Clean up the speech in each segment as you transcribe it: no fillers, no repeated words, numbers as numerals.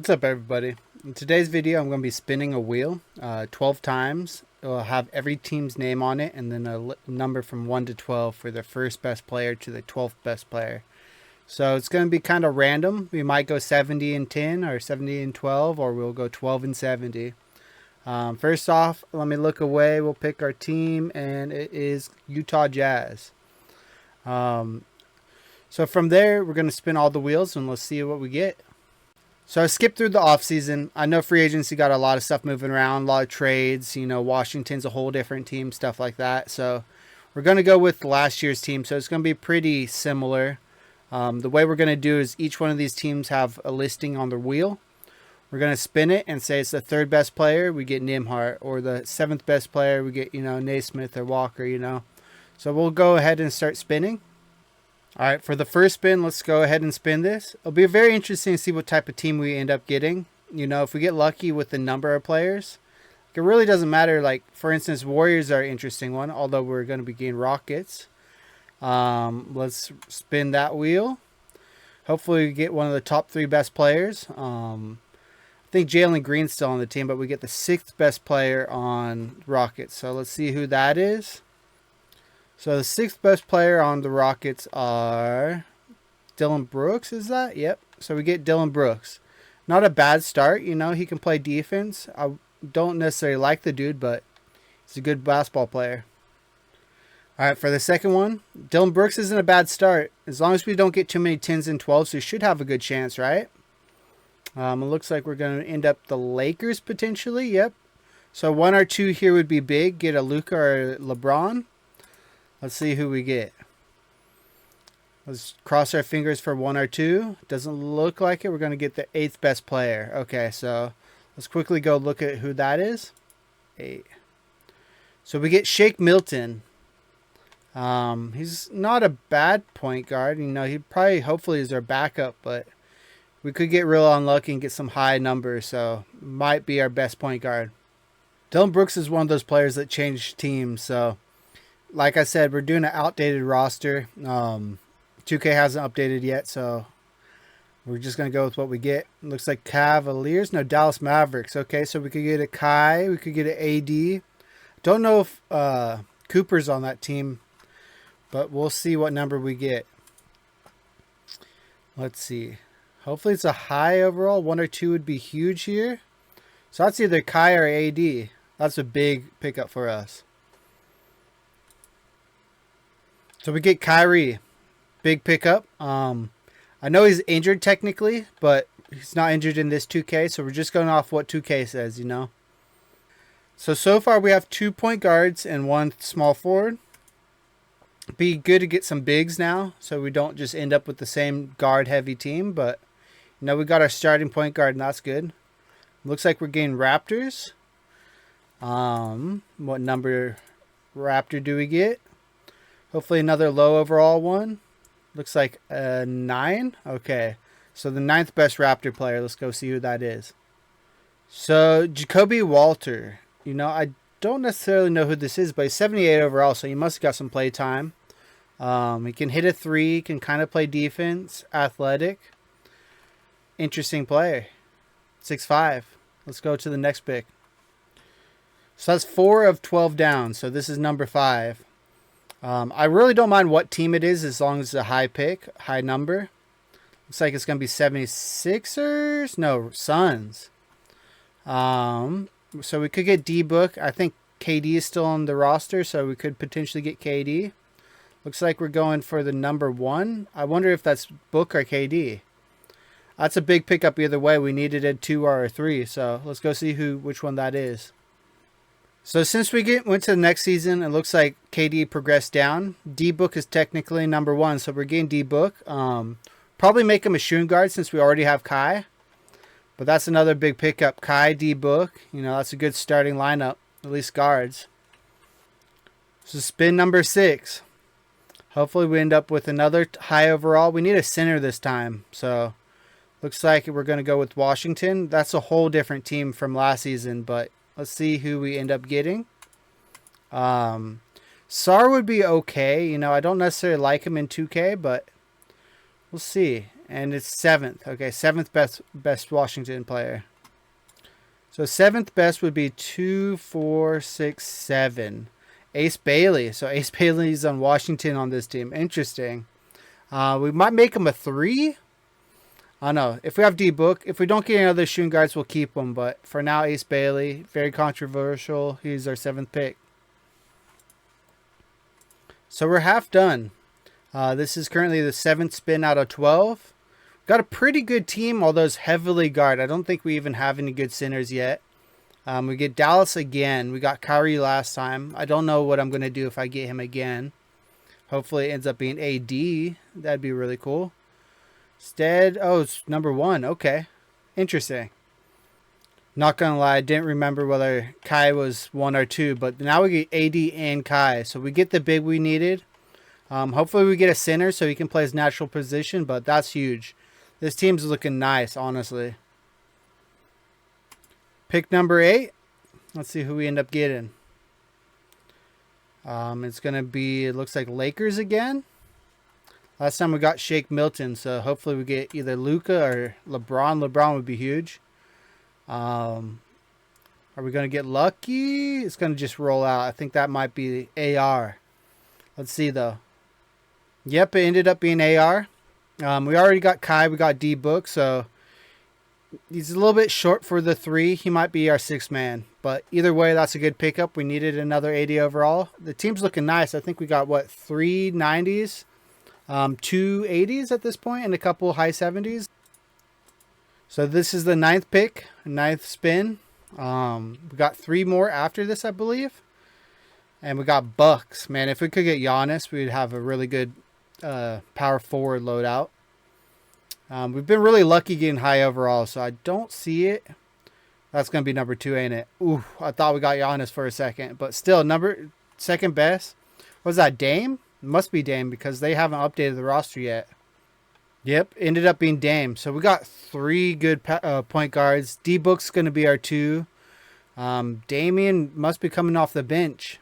What's up, everybody? In today's video, I'm going to be spinning a wheel 12 times. It will have every team's name on it and then a number from 1 to 12 for the first best player to the 12th best player. So it's going to be kind of random. We might go 70 and 10 or 70 and 12, or we'll go 12 and 70. First off, let me look away. We'll pick our team, and it is Utah Jazz. So from there, we're going to spin all the wheels, and let's see what we get. So I skipped through the offseason. I know free agency got a lot of stuff moving around, a lot of trades. You know, Washington's a whole different team, stuff like that. So we're going to go with last year's team. So it's going to be pretty similar. The way we're going to do is each one of these teams have a listing on the wheel. We're going to spin it and say it's the third best player, we get Nimhart. Or the seventh best player, we get, Naismith or Walker, So we'll go ahead and start spinning. All right, for the first spin, let's go ahead and spin this. It'll be very interesting to see what type of team we end up getting. If we get lucky with the number of players, it really doesn't matter. Like, for instance, Warriors are an interesting one, although we're going to be getting Rockets. Let's spin that wheel. Hopefully we get one of the top 3 best players. I think Jalen Green's still on the team, but we get the 6th best player on Rockets. So let's see who that is. So the 6th best player on the Rockets are Dillon Brooks, is that? Yep. So we get Dillon Brooks. Not a bad start, he can play defense. I don't necessarily like the dude, but he's a good basketball player. All right, for the second one, Dillon Brooks isn't a bad start. As long as we don't get too many 10s and 12s, we should have a good chance, right? It looks like we're going to end up the Lakers potentially. Yep. So 1 or 2 here would be big. Get a Luka or LeBron. Let's see who we get. Let's cross our fingers for 1 or 2. Doesn't look like it. We're going to get the 8th best player. Okay, so let's quickly go look at who that is. 8. So we get Shake Milton. He's not a bad point guard. He probably, hopefully, is our backup, but we could get real unlucky and get some high numbers, so might be our best point guard. Dillon Brooks is one of those players that change teams, so like I said, we're doing an outdated roster. 2K hasn't updated yet, so we're just going to go with what we get. Looks like Cavaliers. No, Dallas Mavericks. Okay, so we could get a Kai. We could get an AD. Don't know if Cooper's on that team, but we'll see what number we get. Let's see. Hopefully it's a high overall. 1 or 2 would be huge here. So that's either Kai or AD. That's a big pickup for us. So we get Kyrie. Big pickup. I know he's injured technically, but he's not injured in this 2K, so we're just going off what 2K says, So far we have 2 point guards and 1 small forward. Be good to get some bigs now, so we don't just end up with the same guard-heavy team, but, we got our starting point guard, and that's good. Looks like we're getting Raptors. What number Raptor do we get? Hopefully another low overall one. Looks like a 9. Okay. So the 9th best Raptor player. Let's go see who that is. So Jacoby Walter. I don't necessarily know who this is, but he's 78 overall, so he must have got some play time. He can hit a 3, can kind of play defense, athletic. Interesting player. 6'5". Let's go to the next pick. So that's 4 of 12 down. So this is number 5. I really don't mind what team it is as long as it's a high pick, high number. Looks like it's going to be 76ers. No, Suns. So we could get D-Book. I think KD is still on the roster, so we could potentially get KD. Looks like we're going for the number 1. I wonder if that's Book or KD. That's a big pickup either way. We needed a 2 or a 3, so let's go see which one that is. So since we went to the next season, it looks like KD progressed down. D-Book is technically number 1, so we're getting D-Book. Probably make him a shooting guard since we already have Kai. But that's another big pickup. Kai, D-Book. That's a good starting lineup, at least guards. So spin number 6. Hopefully we end up with another high overall. We need a center this time. So looks like we're going to go with Washington. That's a whole different team from last season, but let's see who we end up getting. Sar would be okay. I don't necessarily like him in 2K, but we'll see. And it's 7th. Okay, 7th best Washington player. So 7th best would be 2, 4, 6, 7. Ace Bailey. So Ace Bailey's on Washington on this team. Interesting. We might make him a 3. I don't know. If we have D-Book, if we don't get any other shooting guards, we'll keep him. But for now, Ace Bailey, very controversial. He's our 7th pick. So we're half done. This is currently the 7th spin out of 12. Got a pretty good team, although it's heavily guard. I don't think we even have any good centers yet. We get Dallas again. We got Kyrie last time. I don't know what I'm going to do if I get him again. Hopefully it ends up being AD. That'd be really cool. Instead, oh, it's number 1. Okay. Interesting. Not going to lie, I didn't remember whether Kai was 1 or 2, but now we get AD and Kai. So we get the big we needed. Hopefully we get a center so he can play his natural position, but that's huge. This team's looking nice, honestly. Pick number 8. Let's see who we end up getting. It's going to be, it looks like Lakers again. Last time we got Shake Milton, so hopefully we get either Luka or LeBron. LeBron would be huge. Are we going to get lucky? It's going to just roll out. I think that might be AR. Let's see, though. Yep, it ended up being AR. We already got Kai. We got D-Book, so he's a little bit short for the 3. He might be our 6th man. But either way, that's a good pickup. We needed another 80 overall. The team's looking nice. I think we got, what, 3 90s? 2 80s at this point, and a couple high 70s. So this is the 9th pick, 9th spin. We got 3 more after this, I believe. And we got Bucks. Man, if we could get Giannis, we'd have a really good power forward loadout. We've been really lucky getting high overall, so I don't see it. That's going to be number 2, ain't it? Ooh, I thought we got Giannis for a second. But still, 2nd best. What was that, Dame? It must be Dame because they haven't updated the roster yet. Yep, ended up being Dame. So we got 3 good point guards. D-Book's going to be our 2. Damian must be coming off the bench.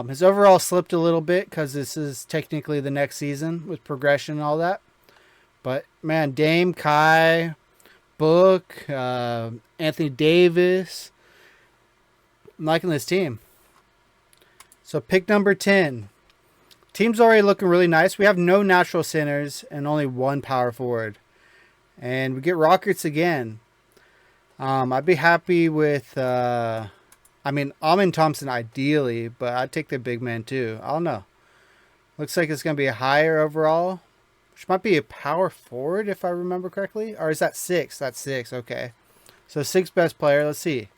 His overall slipped a little bit because this is technically the next season with progression and all that. But, man, Dame, Kai, Book, Anthony Davis. I'm liking this team. So pick number 10. Team's already looking really nice. We have no natural centers and only 1 power forward. And we get Rockets again. I'd be happy with... Amin Thompson ideally, but I'd take the big man too. I don't know. Looks like it's going to be a higher overall, which might be a power forward if I remember correctly. Or is that 6? That's 6. Okay. So 6th best player. Let's see.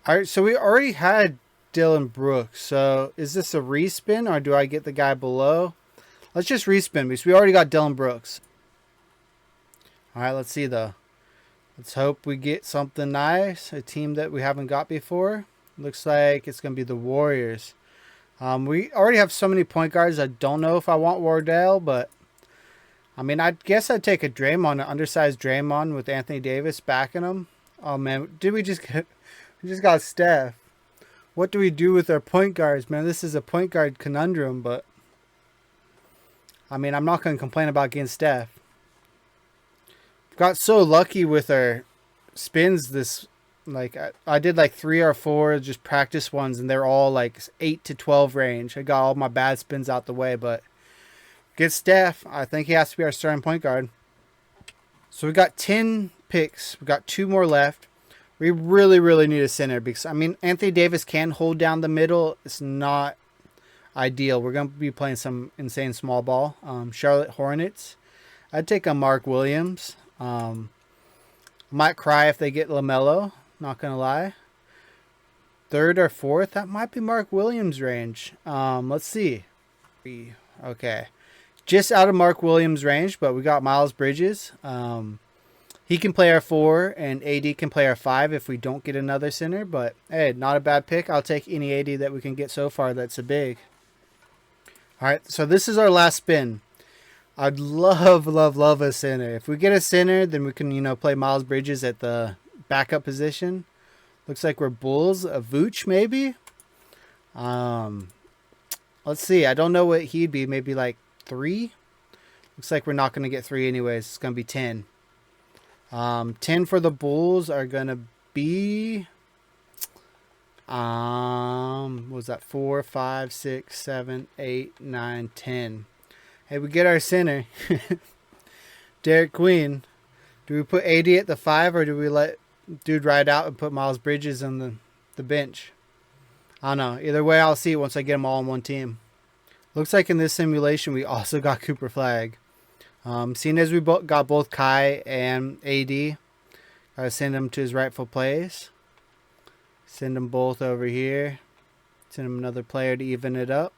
All right. So we already had Dylan Brooks. So is this a respin or do I get the guy below? Let's just respin because we already got Dylan Brooks. All right. Let's see though. Let's hope we get something nice. A team that we haven't got before. Looks like it's going to be the Warriors. We already have so many point guards. I don't know if I want Wardell, but I guess I'd take a Draymond, an undersized Draymond with Anthony Davis backing him. Oh man, did we just get? We just got Steph. What do we do with our point guards, man? This is a point guard conundrum, but I'm not going to complain about getting Steph. Got so lucky with our spins this, I did 3 or 4 just practice ones and they're all 8 to 12 range. I got all my bad spins out the way, but get Steph. I think he has to be our starting point guard. So we got 10 picks. We got 2 more left. We really, really need a center because, Anthony Davis can hold down the middle. It's not ideal. We're going to be playing some insane small ball. Charlotte Hornets. I'd take a Mark Williams. Might cry if they get LaMelo. Not going to lie. 3rd or 4th. That might be Mark Williams' range. Let's see. Okay. Just out of Mark Williams' range, but we got Miles Bridges. He can play our 4, and AD can play our 5 if we don't get another center. But, hey, not a bad pick. I'll take any AD that we can get so far that's a big. All right, so this is our last spin. I'd love a center. If we get a center, then we can, play Miles Bridges at the backup position. Looks like we're Bulls. A Vooch, maybe? Let's see. I don't know what he'd be. Maybe 3? Looks like we're not going to get 3 anyways. It's going to be 10. 10 for the Bulls are going to be... what was that? 4, 5, 6, 7, 8, 9, 10. Hey, we get our center. Derek Queen. Do we put AD at the 5 or do we let dude ride out and put Miles Bridges on the bench? I don't know. Either way, I'll see it once I get them all on one team. Looks like in this simulation we also got Cooper Flag. Seeing as we got both Kai and AD, gotta send him to his rightful place. Send them both over here. Send him another player to even it up.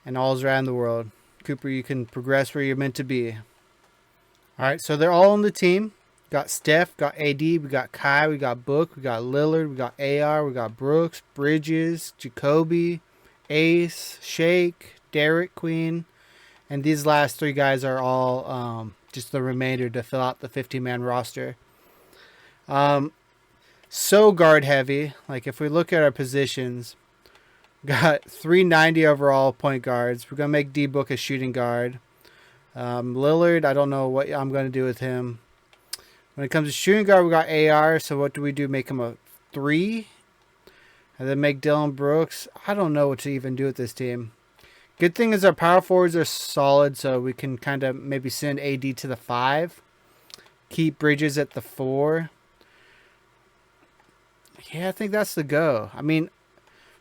And all's around the world. Cooper, you can progress where you're meant to be. Alright, so they're all on the team. Got Steph, got AD, we got Kai, we got Book, we got Lillard, we got AR, we got Brooks, Bridges, Jacoby, Ace, Shake, Derek Queen. And these last 3 guys are all just the remainder to fill out the 50-man roster. So guard heavy. Like if we look at our positions, got 390 overall point guards. We're going to make D-Book a shooting guard. Lillard, I don't know what I'm going to do with him. When it comes to shooting guard, we got AR. So what do we do? Make him a 3? And then make Dylan Brooks. I don't know what to even do with this team. Good thing is our power forwards are solid, so we can kind of maybe send AD to the 5. Keep Bridges at the 4. Yeah, I think that's the go. I mean,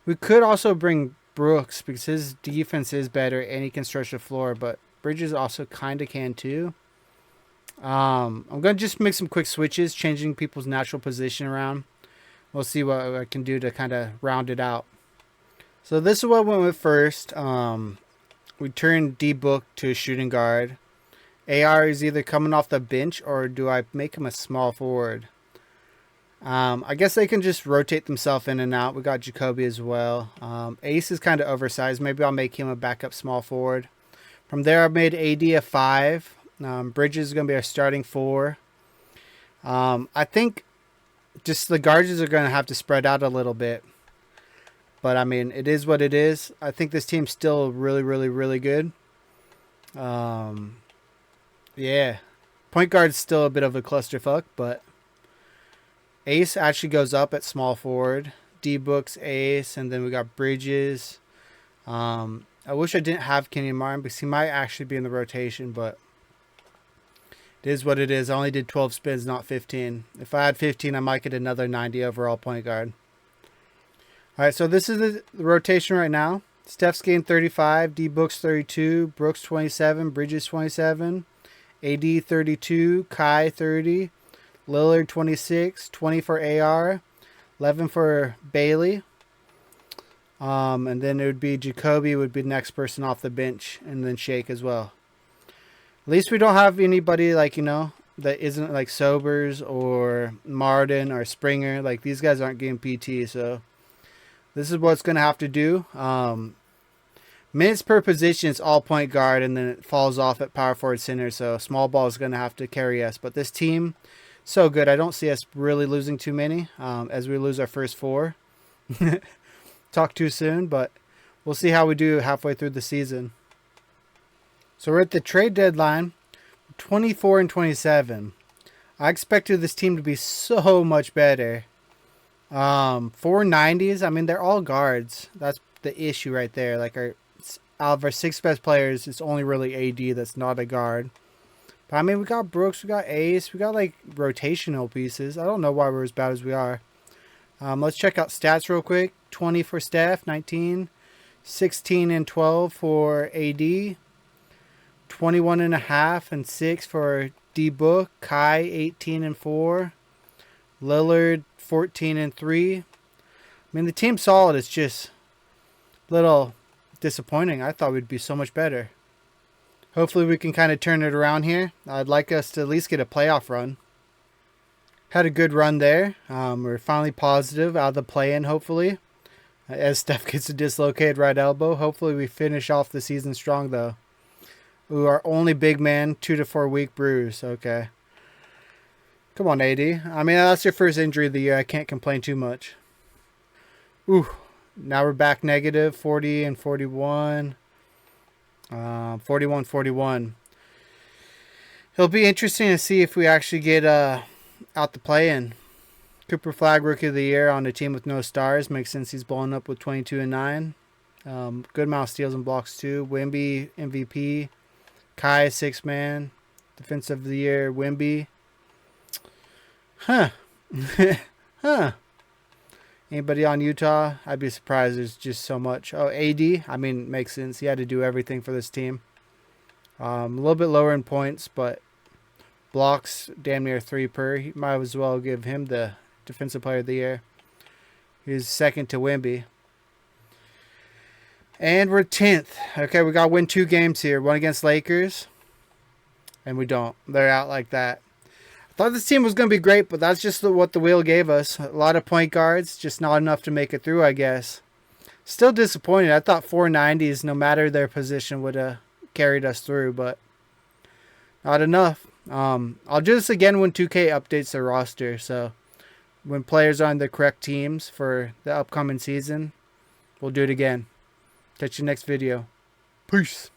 we could also bring Brooks because his defense is better and he can stretch the floor, but Bridges also kind of can too. I'm going to just make some quick switches, changing people's natural position around. We'll see what I can do to kind of round it out. So this is what went with first. We turned D-Book to a shooting guard. AR is either coming off the bench or do I make him a small forward? I guess they can just rotate themselves in and out. We got Jacoby as well. Ace is kind of oversized. Maybe I'll make him a backup small forward. From there, I made AD a 5. Bridges is going to be our starting 4. I think just the guards are going to have to spread out a little bit. But, I mean, it is what it is. I think this team's still really, really, really good. Yeah. Point guard's still a bit of a clusterfuck, but Ace actually goes up at small forward. D-Book's Ace, and then we got Bridges. I wish I didn't have Kenyon Martin because he might actually be in the rotation, but it is what it is. I only did 12 spins, not 15. If I had 15, I might get another 90 overall point guard. All right, so this is the rotation right now. Steph's getting 35, D-Book's 32, Brooks 27, Bridges 27, AD 32, Kai 30, Lillard 26, 20 for AR, 11 for Bailey. And then it would be Jacoby would be the next person off the bench, and then Shake as well. At least we don't have anybody like, that isn't like Sobers or Martin or Springer. Like these guys aren't getting PT, so this is what's going to have to do. Minutes per position is all point guard, and then it falls off at power forward center. So small ball is going to have to carry us. But this team, so good. I don't see us really losing too many as we lose our first 4. Talk too soon, but we'll see how we do halfway through the season. So we're at the trade deadline, 24 and 27. I expected this team to be so much better. 490s. I mean, they're all guards. That's the issue right there. Like out of our 6 best players, it's only really AD that's not a guard. But I mean, we got Brooks, we got Ace, we got like rotational pieces. I don't know why we're as bad as we are. Let's check out stats real quick. 20 for Steph, 19, 16 and 12 for AD, 21 and a half and 6 for D-Book, Kai 18 and 4, Lillard 14 and 3. I mean, the team's solid. It's just a little disappointing. I thought we'd be so much better. Hopefully we can kind of turn it around here. I'd like us to at least get a playoff run. Had a good run there. We're finally positive out of the play-in, hopefully. As Steph gets a dislocated right elbow. Hopefully we finish off the season strong, though. Ooh, our only big man, 2 to 4 week bruise. Okay. Come on, AD. I mean, that's your first injury of the year. I can't complain too much. Ooh. Now we're back negative, 40 and 41. 41-41. It'll be interesting to see if we actually get out the play-in. Cooper Flag Rookie of the Year on a team with no stars. Makes sense he's blowing up with 22 and 9. Good amount of steals and blocks too. Wemby MVP. Kai 6-man. Defensive of the Year Wemby. Huh. Huh. Anybody on Utah? I'd be surprised. There's just so much. Oh, AD. I mean, makes sense. He had to do everything for this team. A little bit lower in points, but blocks damn near 3 per. He might as well give him the Defensive Player of the Year. He's second to Wemby. And we're 10th. Okay, we got to win 2 games here. One against Lakers. And we don't. They're out like that. I thought this team was going to be great, but that's just what the wheel gave us. A lot of point guards. Just not enough to make it through, I guess. Still disappointed. I thought 490s, no matter their position, would have carried us through, but not enough. I'll do this again when 2K updates their roster. So when players are on the correct teams for the upcoming season, we'll do it again. Catch you next video. Peace.